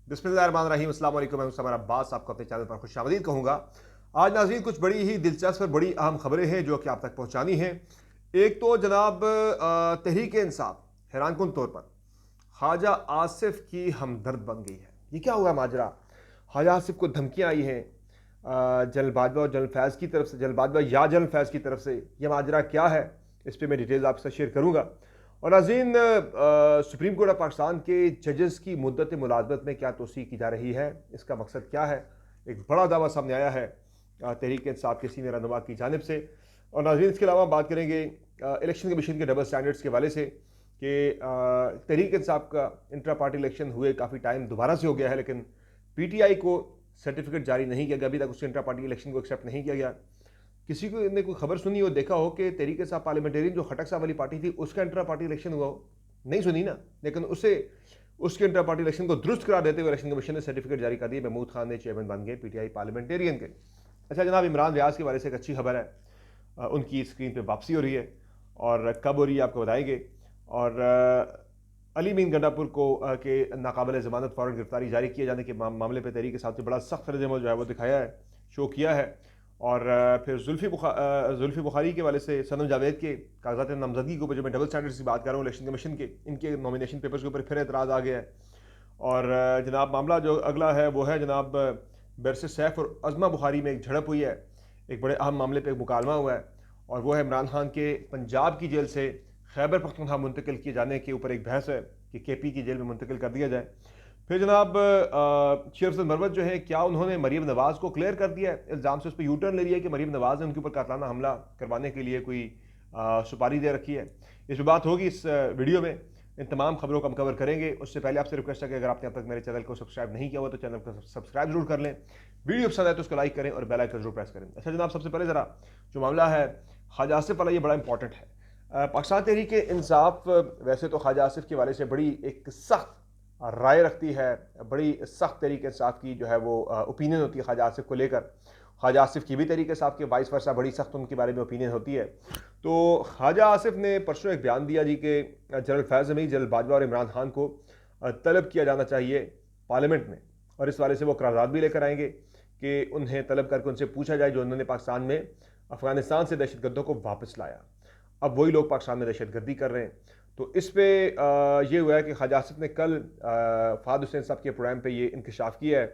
बिस्मिल्लाहिर्रहमानिर्रहीम, अस्सलाम वालेकुम। मैं समर अब्बास आपको अपने चैनल पर खुशामदीद कहूँगा। आज नाज़रीन कुछ बड़ी ही दिलचस्प और बड़ी अहम खबरें हैं जो कि आप तक पहुँचानी हैं। एक तो जनाब तहरीक इंसाफ हैरानकुन तौर पर ख्वाजा आसिफ की हमदर्द बन गई है। ये क्या हुआ माजरा? ख्वाजा आसिफ को धमकियाँ आई हैं जनरल बाजवा और जनरल फैज़ की तरफ से, जनरल बाजवा या जनरल फैज़ की तरफ से। ये माजरा क्या है, इस पर मैं डिटेल्स आपसे शेयर करूँगा। और नाज़रीन सुप्रीम कोर्ट ऑफ पाकिस्तान के जजेस की मुद्दत मुलाजमत में क्या तोसी की जा रही है, इसका मकसद क्या है, एक बड़ा दावा सामने आया है तहरीक इंसाफ के सीनियर रहनुमा की जानिब से। और नाज़रीन इसके अलावा बात करेंगे इलेक्शन कमीशन के डबल स्टैंडर्ड्स के हवाले से कि तहरीक इंसाफ का इंट्रा पार्टी इलेक्शन हुए काफ़ी टाइम दोबारा से हो गया है, लेकिन PTI को सर्टिफिकेट जारी नहीं किया गया, अभी तक उसके इंट्रा पार्टी इलेक्शन को एक्सेप्ट नहीं किया गया। किसी को ने कोई खबर सुनी हो, देखा हो कि तहरीक इंसाफ पार्लियामेंटेरियन जो खटक साहब वाली पार्टी थी उसका इंट्रा पार्टी इलेक्शन हुआ हो? नहीं सुनी ना। लेकिन उसके इंट्रा पार्टी इलेक्शन को दुरुस्त करार देते हुए इलेक्शन कमीशन ने सर्टिफिकेट जारी कर दिए। महमूद खान ने चेयरमैन बन गए PTI पार्लियामेंटेरियन के। अच्छा जनाब, इमरान रियाज के बारे से एक अच्छी खबर है, उनकी स्क्रीन पर वापसी हो रही है और कब हो रही है आपको बताएंगे। और अली मीन गंडापुर को के नाकाबिल ज़मानत फ़ौरन गिरफ्तारी जारी किए जाने के मामले पर तहरीक के साथ बड़ा सख्त रद्द-ए-अमल जो है वो दिखाया है, शो किया है। और फिर जुल्फ़ी बुखारी के वाले से सनम जावेद के कागजात नामजदगी के ऊपर, जो मैं डबल स्टैंडर्ड्स की बात कर रहा हूँ इलेक्शन कमीशन के, इनके नॉमिनेशन पेपर्स के ऊपर फिर एतराज़ आ गया है। और जनाब मामला जो अगला है वो है जनाब बैरिस्टर सैफ और अज़मा बुखारी में एक झड़प हुई है, एक बड़े अहम मामले पर एक मुकालमा हुआ है, और वो है इमरान खान के पंजाब की जेल से खैबर पख्तूनख्वा मुंतकिल किए जाने के ऊपर एक बहस है कि KP की जेल में मुंतकिल कर दिया जाए। फिर जनाब शेर मरवत जो है, क्या उन्होंने मरीम नवाज़ को क्लियर कर दिया है इल्ज़ाम से? उस पर यू टर्न ले लिया है कि मरीम नवाज़ ने उनके ऊपर कातलाना हमला करवाने के लिए कोई सुपारी दे रखी है। इस पर बात होगी इस वीडियो में, इन तमाम खबरों को हम कवर करेंगे। उससे पहले आपसे रिक्वेस्ट है कि अगर आपने अब तक मेरे चैनल को सब्सक्राइब नहीं किया हुआ तो चैनल को सब्सक्राइब जरूर कर लें, वीडियो पसंद आए तो उसको लाइक करें और बेल आइकन जरूर प्रेस करें। अच्छा जनाब, सबसे पहले ज़रा जो मामला है ख्वाजा आसिफ वाला, ये बड़ा इंपॉर्टेंट है। पाकिस्तान तहरीक इंसाफ वैसे तो ख्वाजा आसिफ के वाले से बड़ी एक सख्त राय रखती है, बड़ी सख्त तहरीक इंसाफ की जो है वो ओपिनियन होती है ख्वाजा आसिफ को लेकर। ख्वाजा आसिफ की भी तहरीक इंसाफ के वाइस वर्सा बड़ी सख्त उनके बारे में ओपिनियन होती है। तो ख्वाजा आसिफ ने परसों एक बयान दिया जी कि जनरल फैज़ हमीद, जनरल बाजवा और इमरान खान को तलब किया जाना चाहिए पार्लियामेंट में, और इस वाले से वो करारदाद भी लेकर आएंगे कि उन्हें तलब करके उनसे पूछा जाए जो उन्होंने पाकिस्तान में अफगानिस्तान से दहशतगर्दों को वापस लाया। अब वही लोग पाकिस्तान में दहशतगर्दी कर रहे हैं। तो इस पर यह हुआ है कि ख्वाजा आसिफ ने कल फ़ाद हुसैन साहब के प्रोग्राम पे ये इंकशाफ किया है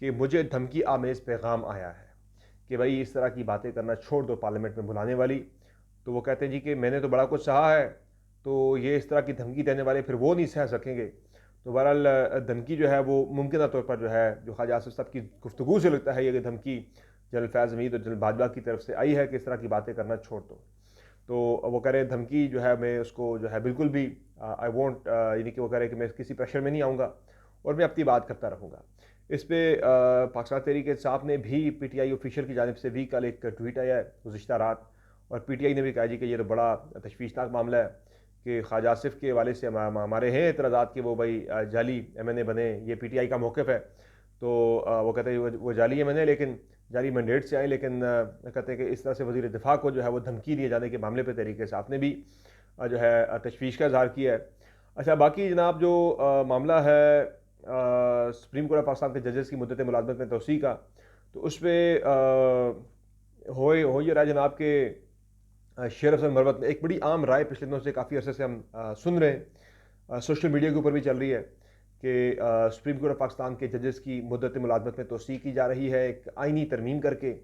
कि मुझे धमकी आमेज़ पैगाम आया है कि भाई इस तरह की बातें करना छोड़ दो पार्लियामेंट में बुलाने वाली। तो वो कहते हैं जी कि मैंने तो बड़ा कुछ सहा है, तो ये इस तरह की धमकी देने वाले फिर वो नहीं सह सकेंगे। तो बहरहाल धमकी जो है वो मुमकिन तौर पर जो है, जो ख्वाजा आसिफ साहब की गुफ्तगू से लगता है ये धमकी जनरल फैज़ हमीद और जनरल बाजवा की तरफ से आई है कि इस तरह की बातें करना छोड़ दो। तो वो कह रहे धमकी जो है मैं उसको जो है बिल्कुल भी आई वॉन्ट, यानी कि वो कह रहे कि मैं किसी प्रेशर में नहीं आऊँगा और मैं अपनी बात करता रहूँगा। इस पर पाकिस्तान तहरीक इंसाफ ने भी PTI ऑफिशियल की जानिब से भी कल एक ट्वीट आया है गुज़िश्ता रात, और PTI ने भी कहा जी कि ये तो बड़ा तशवीशनाक मामला है कि ख्वाजा आसिफ के वाले से हमारे हैं एतराज़ात कि वो भाई जाली MNA बने, ये PTI का मौक़िफ़ है। तो वो कहते हैं वो जाली MNA लेकिन जारी मैंडेट से आए, लेकिन कहते हैं कि इस तरह से वज़ीर दिफा को जो है वो धमकी दिए जाने के मामले पर तहरीक इंसाफ ने भी जो है तशवीश का इज़हार किया है। अच्छा बाकी जनाब जो मामला है सुप्रीम कोर्ट ऑफ पाकिस्तान के जजेस की मुद्दत मुलाजमत में तोसी का, तो उस पर हो ये रहा जनाब के शेर अफजल मरवत ने एक बड़ी आम राय पिछले दिनों से काफ़ी अरसे से हम सुन रहे हैं, सोशल मीडिया के ऊपर भी चल रही है कि सुप्रीम कोर्ट ऑफ पाकिस्तान के जजेस की मुद्दत मुलाजमत में तोसी की जा रही है एक आइनी तरमीम करके।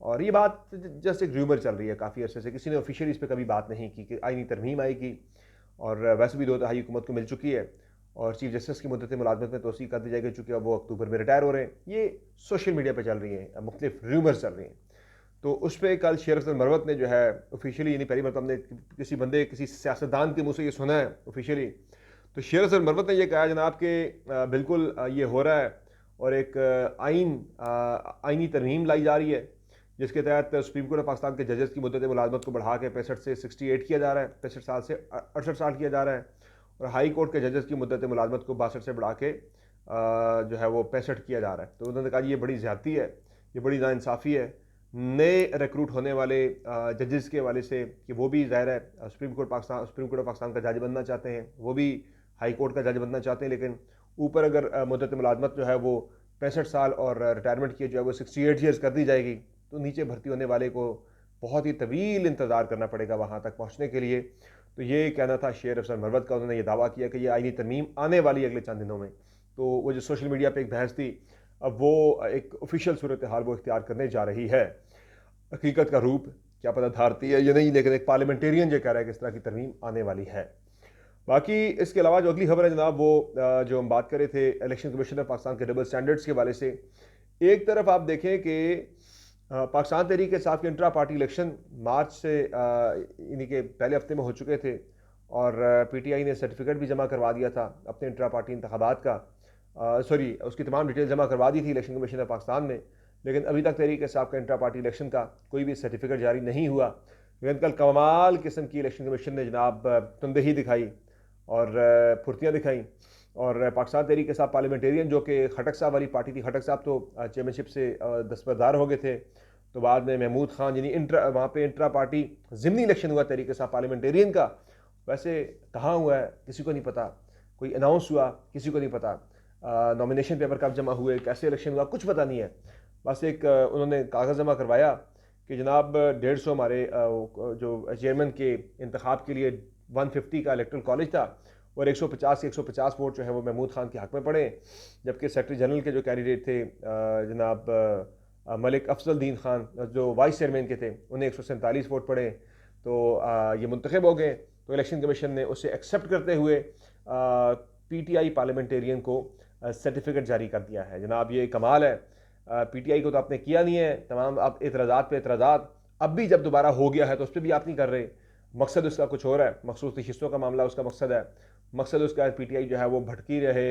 और ये बात जस्ट एक र्यूमर चल रही है काफ़ी अरसे से, किसी ने ऑफिशियली इस पर कभी बात नहीं की कि आइनी तरमीम आएगी। और वैसे भी 2 तिहाई हुकूमत को मिल चुकी है और चीफ जस्टिस की मुद्दत मुलाजमत में तोसी कर दी जाएगी, चूँकि अब वो अक्टूबर में रिटायर हो रहे हैं। ये सोशल मीडिया पर चल रही हैं, मुख्तलिफ र्यूमर्स चल रही हैं। तो उस पर कल शेर अफजल मरवत ने जो है ऑफिशियली, यानी पहली मतलब हमने किसी सियासतदान के मुँह से ये सुना है ऑफिशियली, तो शेर अफजल मरवत ने यह कहा जनाब कि बिल्कुल ये हो रहा है और एक आइनी तरमीम लाई जा रही है जिसके तहत सुप्रीम कोर्ट ऑफ पाकिस्तान के जजेस की मुद्दत मुलाजमत को बढ़ा के 65 से 68 किया जा रहा है, 65 साल से 68 साल किया जा रहा है। और हाई कोर्ट के जजेस की मुद्दत मुलाजमत को 62 से बढ़ा के जो है वो 65 किया जा रहा है। तो उन्होंने कहा ये बड़ी ज़्यादती है, ये बड़ी नाइंसाफ़ी है नए रिक्रूट होने वाले जजेस के वाले से, कि वो भी ज़ाहिर है सुप्रीम कोर्ट ऑफ पाकिस्तान का जज बनना चाहते हैं, वो भी हाई कोर्ट का जज बनना चाहते हैं, लेकिन ऊपर अगर मुद्दत मुलाजमत जो है वो 65 साल और रिटायरमेंट की जो है वो 68 ईयर्स कर दी जाएगी, तो नीचे भर्ती होने वाले को बहुत ही तवील इंतज़ार करना पड़ेगा वहाँ तक पहुँचने के लिए। तो ये कहना था शेर अफसर मरवत का, उन्होंने ये दावा किया कि ये आईनी तरमीम आने वाली अगले चंद दिनों में। तो वो जो सोशल मीडिया पे एक बहस थी, अब वो एक ऑफिशियल सूरत हाल वो इख्तियार करने जा रही है। हकीकत का रूप क्या पता धारती है या नहीं, लेकिन एक पार्लियामेंटेरियन जो कह रहा है कि इस तरह की तरमीम आने वाली है। बाकी इसके अलावा जो अगली खबर है जनाब, वो जो हम बात कर रहे थे इलेक्शन कमीशन ऑफ पाकिस्तान के डबल स्टैंडर्ड्स के हवाले से। एक तरफ आप देखें कि पाकिस्तान तहरीक इंसाफ के इंट्रा पार्टी इलेक्शन मार्च से इन्हीं के पहले हफ्ते में हो चुके थे, और पीटीआई ने सर्टिफिकेट भी जमा करवा दिया था अपने इंट्रा पार्टी इंतखाबात का, सॉरी उसकी तमाम डिटेल जमा करवा दी थी इलेक्शन कमीशन ऑफ पाकिस्तान में। लेकिन अभी तक तहरीक इंसाफ का इंट्रा पार्टी इलेक्शन का कोई भी सर्टिफिकेट जारी नहीं हुआ। लेकिन कल कमाल किस्म की इलेक्शन कमीशन ने जनाब तंदही दिखाई और फुर्तियाँ दिखाई, और पाकिस्तान तहरीक इंसाफ पार्लियामेंटेरियन जो कि खटक साहब वाली पार्टी थी, खटक साहब तो चेयरमैनशिप से दस्तबरदार हो गए थे, तो बाद में महमूद खान यानी वहाँ पे इंट्रा पार्टी ज़िमनी इलेक्शन हुआ तहरीक इंसाफ पार्लियामेंटेरियन का। वैसे कहाँ हुआ है किसी को नहीं पता, कोई अनाउंस हुआ किसी को नहीं पता, नॉमिनेशन पेपर कब जमा हुए, कैसे इलेक्शन हुआ, कुछ पता नहीं है। बस एक उन्होंने कागज़ जमा करवाया कि जनाब 150 हमारे जो चेयरमैन के इंतखाब के लिए 150 का इलेक्ट्रल कॉलेज था, और 150 वोट जो है वो महमूद खान के हक़ में पड़े, जबकि सेक्रेटरी जनरल के जो कैंडिडेट थे जनाब मलिक अफजलदीन खान जो वाइस चेयरमैन के थे, उन्हें 147 वोट पड़े। तो ये मुंतखब हो गए। तो इलेक्शन कमीशन ने उसे एक्सेप्ट करते हुए पीटीआई पार्लियामेंटेरियन को सर्टिफिकेट जारी कर दिया है। जनाब ये कमाल है, पीटीआई को तो आपने किया नहीं है, तमाम आप एतराज़ात पे एतराज़ात, अब भी जब दोबारा हो गया है तो उस पर भी आप नहीं कर रहे। मकसद उसका कुछ और है, मखसूस हिस्सों का मामला उसका मकसद है। मकसद उसका पीटीआई जो है वो भटकी रहे,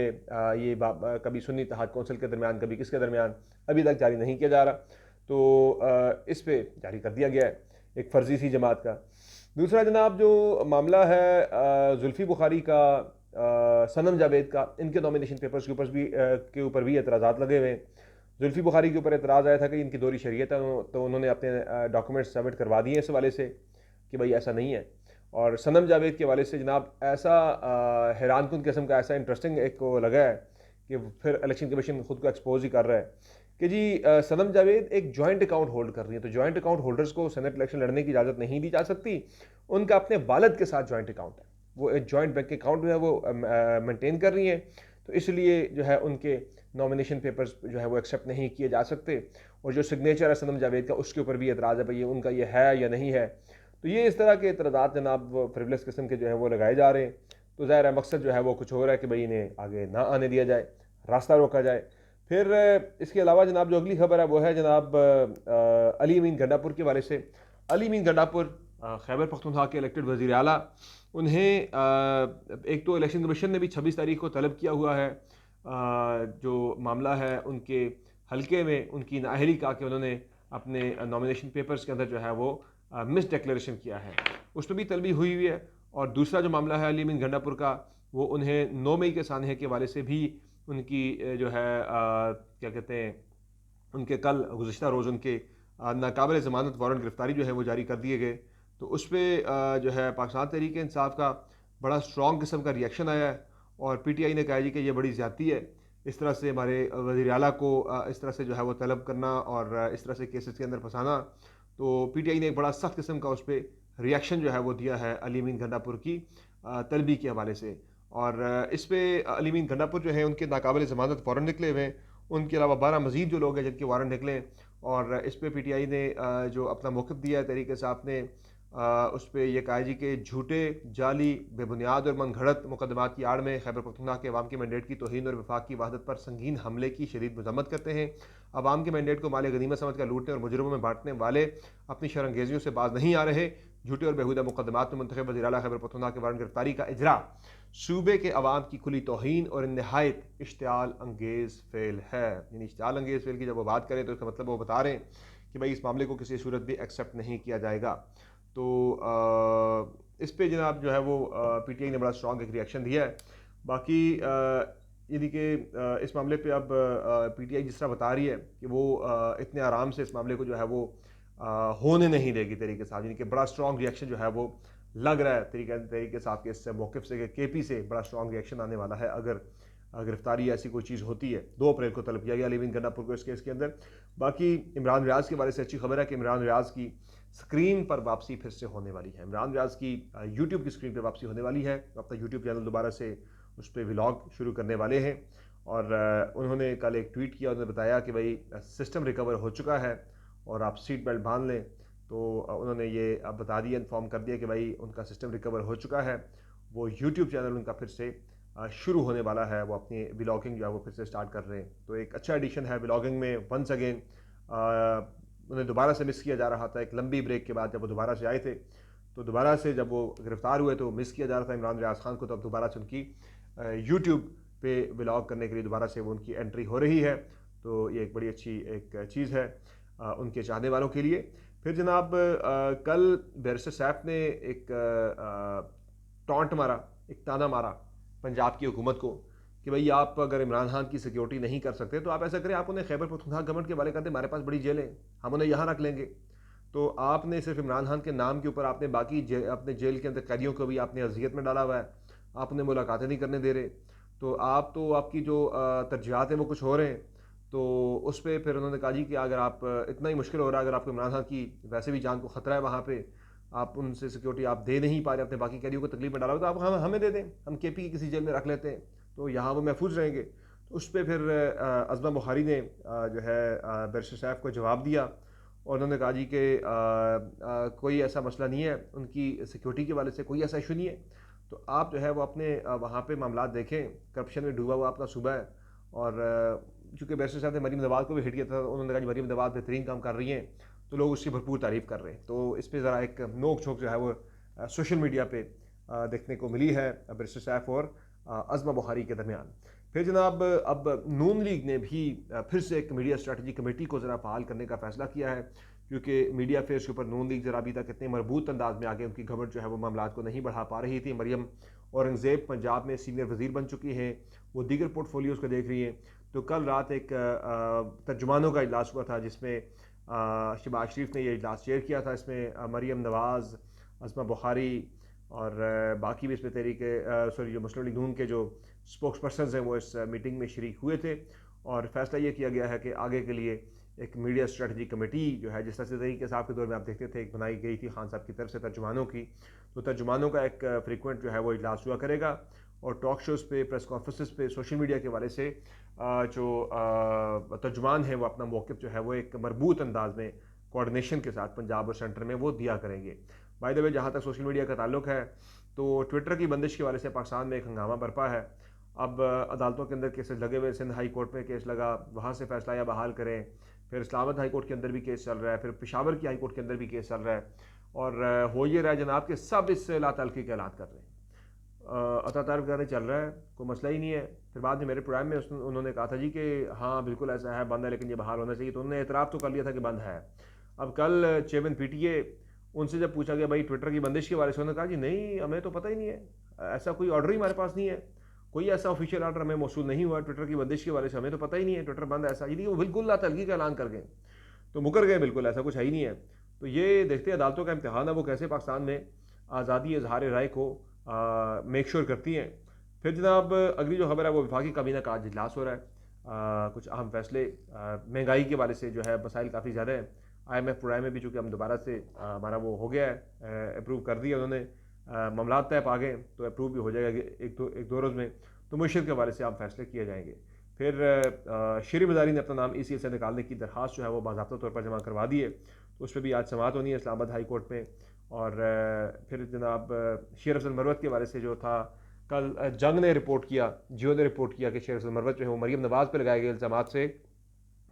ये कभी सुन्नी इत्तेहाद कौंसिल के दरमियान कभी किसके दरमियान, अभी तक जारी नहीं किया जा रहा। तो इस पे जारी कर दिया गया है एक फ़र्जी सी जमात का। दूसरा जनाब जो मामला है जुल्फ़ी बुखारी का, सनम जावेद का, इनके नॉमिनेशन पेपर्स के ऊपर भी एतराज़ात लगे हुए हैं। जुल्फ़ी बुखारी के ऊपर एतराज़ आया था कि इनकी दोहरी शरीयत है, तो उन्होंने अपने डॉक्यूमेंट्स सबमिट करवा दिए इस हवाले से कि भाई ऐसा नहीं है। और सनम जावेद के हवाले से जनाब ऐसा हैरानकुन किस्म का ऐसा इंटरेस्टिंग एक को लगा है कि फिर इलेक्शन कमीशन खुद को एक्सपोज ही कर रहा है कि जी सनम जावेद एक जॉइंट अकाउंट होल्ड कर रही है। तो जॉइंट अकाउंट होल्डर्स को सेनेट इलेक्शन लड़ने की इजाज़त नहीं दी जा सकती, उनका अपने वालिद के साथ जॉइंट अकाउंट है, वो एक जॉइंट बैंक अकाउंट जो है वो मेंटेन कर रही है। तो इसलिए जो है उनके नॉमिनेशन पेपर्स जो है वो एक्सेप्ट नहीं किए जा सकते। और जो सिग्नेचर है सनम जावेद का, उसके ऊपर भी एतराज़ है भाई उनका ये है या नहीं है। तो ये इस तरह के एतराज़ात जनाब फ्रिवलेस किस्म के जो है वो लगाए जा रहे हैं। तो ज़ाहिर है मकसद जो है वो कुछ हो रहा है कि भाई इन्हें आगे ना आने दिया जाए, रास्ता रोका जाए। फिर इसके अलावा जनाब जो अगली खबर है वो है जनाब अली अमीन गंडापुर के बारे से। अली अमीन गंडापुर खैबर पख्तूनख्वा के इलेक्टेड वज़ीर आला, उन्हें एक तो इलेक्शन कमीशन ने भी 26 तारीख को तलब किया हुआ है, जो मामला है उनके हल्के में उनकी नाअहली का कि उन्होंने अपने नॉमिनेशन पेपर्स के अंदर जो है वो मिस डिक्लेरेशन किया है, उस पर भी तलबी हुई हुई है। और दूसरा जो मामला है अली अमीन गंडापुर का, वो उन्हें 9 मई के सानहे के हवाले से भी उनकी जो है क्या कहते हैं, उनके कल गुज़िश्ता रोज़ उनके नाकाबिल ज़मानत वारंट गिरफ्तारी जो है वो जारी कर दिए गए। तो उस पर जो है पाकिस्तान तहरीक इंसाफ का बड़ा स्ट्रॉन्ग किस्म का रिएक्शन आया है, और पीटीआई ने कहा जी कि ये बड़ी ज़्यादती है, इस तरह से हमारे वज़ीर आला को इस तरह से जो है वो तलब करना और इस तरह से केसेस के अंदर फंसाना। तो पीटीआई ने एक बड़ा सख्त किस्म का उस पर रिएक्शन जो है वो दिया है अली अमीन गंडापुर की तलबी के हवाले से। और इस पर अली अमीन गंडापुर जो है उनके नाकाबिल ज़मानत वारंट निकले हुए हैं, उनके अलावा 12 मज़ीद जो लोग हैं जिनके वारंट निकले। और इस पर पीटीआई ने जो अपना मौक़िफ़ दिया है तहरीक इंसाफ ने, उस पर यह कहा जी कि झूठे, जाली, बेबुनियाद और मनगढ़ंत मुकदमात की आड़ में खैबर पख्तूनख्वा के अवाम के मैंडेट की तौहीन और वफाक की वहदत पर संगीन हमले की शदीद मज़म्मत करते हैं। अवाम के मैंडेट को माल गनीमत समझ कर लूटने और मुजरमों में बांटने वाले अपनी शरंगेजियों से बाज नहीं आ रहे। झूठे और बेहुदा मुकदमात में मुंतखब वज़ीर आला खैबर पख्तूनख्वा के वारंट गिरफ्तारी का इजरा सूबे के अवाम की खुली तौहीन और नहायत इश्तियाल अंगेज़ फ़ेल है। यानी इश्तियाल अंगेज़ फ़ेल की जब वो बात करें तो इसका मतलब वो बता रहे हैं कि भाई इस मामले को किसी सूरत भी एक्सेप्ट नहीं किया जाएगा। तो इस पे जनाब जो है वो पीटीआई ने बड़ा स्ट्रॉन्ग एक रिएक्शन दिया है। बाकी यानी कि इस मामले पे अब पीटीआई जिस तरह बता रही है कि वो इतने आराम से इस मामले को जो है वो होने नहीं देगी तरीके से, यानी कि बड़ा स्ट्रॉन्ग रिएक्शन जो है वो लग रहा है तरीके साथ के इस मौक़िफ़ से, केपी से बड़ा स्ट्रॉन्ग रिएक्शन आने वाला है अगर गिरफ्तारी ऐसी कोई चीज़ होती है। 2 अप्रैल को तलब किया गया लिव इन गन्नापुर को इस केस के अंदर। बाकी इमरान रियाज के बारे से अच्छी खबर है कि इमरान रियाज की स्क्रीन पर वापसी फिर से होने वाली है। इमरान रियाज की यूट्यूब की स्क्रीन पर वापसी होने वाली है। अपना यूट्यूब चैनल दोबारा से उस पर व्लॉग शुरू करने वाले हैं। और उन्होंने कल एक ट्वीट किया, उन्होंने बताया कि भाई सिस्टम रिकवर हो चुका है और आप सीट बेल्ट बांध लें। तो उन्होंने ये अब बता दिया, इन्फॉर्म कर दिया कि भाई उनका सिस्टम रिकवर हो चुका है। वो यूट्यूब चैनल उनका फिर से शुरू होने वाला है। वो अपनी व्लॉगिंग जो है वो फिर से स्टार्ट कर रहे हैं। तो एक अच्छा एडिशन है व्लॉगिंग में। वंस अगेन उन्हें दोबारा से मिस किया जा रहा था। एक लंबी ब्रेक के बाद जब वो दोबारा से आए थे, तो दोबारा से जब वो गिरफ्तार हुए तो मिस किया जा रहा था इमरान रियाज खान को। तो अब दोबारा से उनकी यूट्यूब पे व्लॉग करने के लिए दोबारा से वो उनकी एंट्री हो रही है। तो ये एक बड़ी अच्छी एक चीज़ है उनके चाहने वालों के लिए। फिर जनाब कल बैरिस्टर सैफ ने एक टॉन्ट मारा, एक ताना मारा पंजाब की हुकूमत को कि भाई आप अगर इमरान खान की सिक्योरिटी नहीं कर सकते तो आप ऐसा करें, आप उन्हें खैबर पख्तूनख्वा गवर्नमेंट के हवाले कर दें, हमारे पास बड़ी जेल है, हम उन्हें यहाँ रख लेंगे। तो आपने सिर्फ इमरान खान के नाम के ऊपर आपने बाकी अपने जेल के अंदर कैदियों को भी आपने अजियत में डाला हुआ है, आप उन्हें मुलाकातें नहीं करने दे रहे। तो आपकी जो तरजीहात हैं वो कुछ हो रहे हैं। तो उस पर फिर उन्होंने कहा जी कि अगर आप इतना ही मुश्किल हो रहा है, अगर आपको इमरान खान की वैसे भी जान को ख़तरा है वहाँ पे, आप उनसे सिक्योरिटी आप दे नहीं पा रहे, अपने बाकी कैदियों को तकलीफ में डाला, तो आप हमें दे दें, हम केपी की किसी जेल में रख लेते हैं, तो यहाँ वो महफूज रहेंगे। तो उस पर फिर अज़मा बुखारी ने जो है बैरिस्टर सैफ को जवाब दिया और उन्होंने कहा जी कि कोई ऐसा मसला नहीं है, उनकी सिक्योरिटी के वाले से कोई ऐसा इशू नहीं है। तो आप जो है वो अपने वहाँ पे मामला देखें, करप्शन में डूबा हुआ अपना सूबा है। और चूँकि बैरिस्टर साहब ने मरीम नवाज़ को भी हिट किया था, उन्होंने कहा कि मरीम नवाज़ बेहतरीन काम कर रही हैं, तो लोग उसकी भरपूर तारीफ़ कर रहे हैं। तो इस पर ज़रा एक नोक झोंक जो है वो सोशल मीडिया पे देखने को मिली है बैरिस्टर सैफ और अज़मा बुखारी के दरमियान। फिर जनाब अब नून लीग ने भी फिर से एक मीडिया स्ट्रेटजी कमेटी को ज़रा बहाल करने का फ़ैसला किया है, क्योंकि मीडिया फेयर्स के ऊपर नून लीग ज़रा अभी तक इतने मरबूत अंदाज में आगे उनकी गवर्नमेंट जो है वो मामला को नहीं बढ़ा पा रही थी। मरियम औरंगज़ेब पंजाब में सीनियर वज़ीर बन चुकी हैं, वो दीगर पोर्टफोलियोज़ को देख रही हैं। तो कल रात एक तर्जुमानों का इजलास हुआ था जिसमें शहबाज शरीफ ने ये इजलास चेयर किया था। इसमें मरियम नवाज़, अज़मा बुखारी और बाकी भी इसमें जो मुस्लिम लीग नून के जो स्पोक्स पर्सनस हैं वो इस मीटिंग में शरीक हुए थे। और फैसला ये किया गया है कि आगे के लिए एक मीडिया स्ट्रेटजी कमेटी जो है, जिस तरह से तरीके साहब के दौर में आप देखते थे एक बनाई गई थी खान साहब की तरफ से तर्जुमानों की, तो तर्जुमानों का एक फ्रीक्वेंट जो है वो इजलास हुआ करेगा। और टॉक शोज़ पे, प्रेस कॉन्फ्रेंसेस पे, सोशल मीडिया के हवाले से जो तर्जुमान है वो अपना मौक़िफ़ जो है वो एक मरबूत अंदाज में कोऑर्डिनेशन के साथ पंजाब और सेंटर में वो दिया करेंगे। बाय द वे, जहाँ तक सोशल मीडिया का ताल्लुक है, तो ट्विटर की बंदिश के हवाले से पाकिस्तान में एक हंगामा बरपा है। अब अदालतों के अंदर केसेस लगे हुए, सिंध हाई कोर्ट में केस लगा, वहाँ से फैसला या बहाल करें। फिर इस्लामाबाद हाई कोर्ट के अंदर भी केस चल रहा है, फिर पेशावर की हाई कोर्ट के अंदर भी केस चल रहा है। और हो ये रहा है जनाब कि सब इससे लातल्की के ऐलान कर रहे हैं, अतातार करने चल रहा है, कोई मसला ही नहीं है। फिर बाद में मेरे प्रोग्राम में उन्होंने कहा था जी कि हाँ बिल्कुल ऐसा है, बंद है, लेकिन ये बहाल होना चाहिए। तो उन्होंने एतराफ़ तो कर लिया था कि बंद है। अब कल चेयरमैन पीटीए, उनसे जब पूछा गया भाई ट्विटर की बंदिश के बारे में, उन्होंने कहा जी नहीं, हमें तो पता ही नहीं है, ऐसा कोई ऑर्डर ही हमारे पास नहीं है, कोई ऐसा ऑफिशियल ऑर्डर हमें मौसूल नहीं हुआ ट्विटर की बंदिश के बारे से, हमें तो पता ही नहीं है ट्विटर बंद ऐसा। ये वो बिल्कुल लातल्की का ऐलान कर गए, तो मुकर गए, बिल्कुल ऐसा कुछ है ही नहीं है। तो ये देखते हैं अदालतों का इम्तिहान है वो कैसे पाकिस्तान में आज़ादी इजहार राय को मेक श्योर करती हैं। फिर जनाब अगली जो खबर है वो वफाकी काबीना का आज इजलास हो रहा है। कुछ अहम फैसले महंगाई के वाले से जो है मसाइल काफ़ी ज़्यादा है। IMF प्रोग्राम में भी चूँकि हम दोबारा से हमारा वो हो गया है, अप्रूव कर दिया उन्होंने, मामला तय पा गए, तो अप्रूव भी हो जाएगा एक दो रोज़ में। तो मुश्किल के बारे से आप फैसले किए जाएंगे। फिर शेरी बाज़ारी ने अपना नाम ECL से निकालने की दरख्वास्त जो है वो बाज़ाब्ता तौर पर जमा करवा दी है, तो उस पर भी आज समाअत होनी है इस्लामाबाद हाई कोर्ट में। और फिर जनाब शेर अफजल मरवत के बारे से जो था, कल जंग ने रिपोर्ट किया, जियो ने रिपोर्ट किया कि शेर अफजल मरवत जो है वो मरीम नवाज़ पर लगाए गए इल्ज़ामात से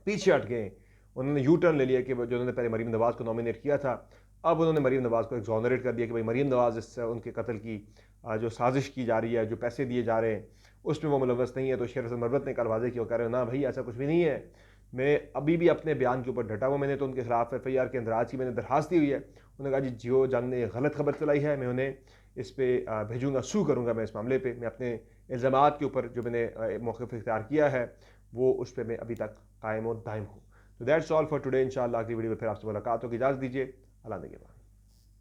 पीछे हट गए। उन्होंने यू टर्न ले लिया कि जो उन्होंने पहले मरीम नवाज़ को नॉमिनेट किया था, अब उन्होंने मरीम नवाज़ को एक्सोनरेट कर दिया कि भाई मरीम नवाज़ इस उनके कत्ल की जो साजिश की जा रही है, जो पैसे दिए जा रहे हैं, उसमें वो मुलव्वस नहीं है। तो शेर अफजल मरवत ने कल वाज़ेह किया, कह रहे ना भाई ऐसा कुछ भी नहीं है, मैं अभी भी अपने बयान के ऊपर डटा हुआ, मैंने तो उनके खिलाफ FIR के इंदराज की मैंने दरखास्त दी हुई है। उन्होंने कहा जी जियो जंग ने गलत खबर चलाई है, मैं उन्हें इस पर भेजूँगा, सू करूँगा मैं इस मामले पर, मैं अपने इल्ज़ामात के ऊपर जो मैंने मौक़िफ़ इख्तियार किया है वो उस पर मैं अभी तक कायम और दायम हूँ। तो दैट्स ऑल फॉर टुडे। इंशाअल्लाह अगली वीडियो में फिर आपसे मुलाकात होगी, इजाज़त दीजिए, अल्लाह ने के बाद।